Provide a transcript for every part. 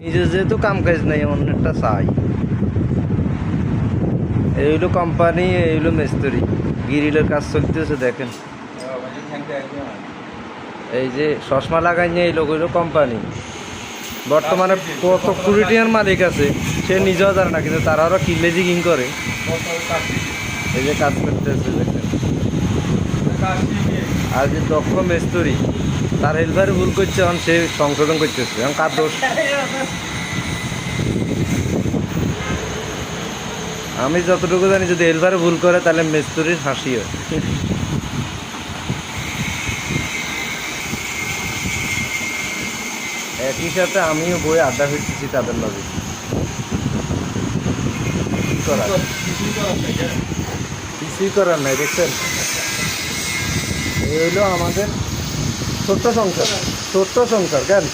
নিজের যেহেতু কাম কাজ নাই অন্যটা চাই। এই হইলো কোম্পানি, এই হইলো মিস্ত্রি, গ্রিলের কাজ চলতেছে দেখেন। এই যে চশমা লাগাই নিয়ে এই লোক হইলো কোম্পানি। বর্তমানে কত কোটি টাকার মালিক আছে সে নিজেও জানে না, কিন্তু তারা আরও কিলেজি কিং করে। এই যে কাজ করতেছে দেখেন। আর যে দক্ষ মিস্ত্রি তার হেল্পারে ভুল করছে, এখন সে সংশোধন করতেছে, এখন কার দোষ? আমি যতটুকু জানি যদি হেল্পারে ভুল করে তাহলে মিস্ত্রির হাসি হয়। একই সাথে আমিও বই আড্ডা ফিরতেছি তাদের লগে। কিছুই করার নাই দেখছেন। এই হইলো আমাদের ছোট্ট সংসার, ছোট্ট সংসার কেন,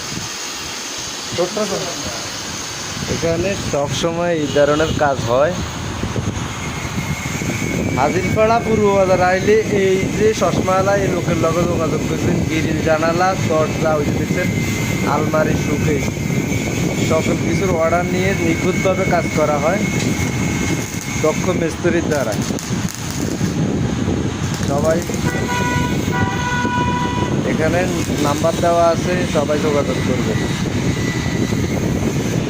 ছোট্ট সংসার। এখানে সবসময় এই ধরনের কাজ হয়। হাজিরপাড়া পূর্ব বাজার আইলে এই যে চশমাওয়ালা এই লোকের লগে যোগাযোগ করবেন। গ্রিল, জানালা, দরজা, ওই যে দেখছেন আলমারি, শোকেস, সকল কিছুর অর্ডার নিয়ে নিখুঁতভাবে কাজ করা হয় দক্ষ মিস্ত্রির দ্বারা। সবাই এখানে নাম্বার দেওয়া আছে, সবাই যোগাযোগ করবেন,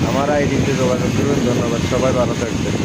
আমার আইডিতে যোগাযোগ করবেন। ধন্যবাদ, সবাই ভালো থাকবেন।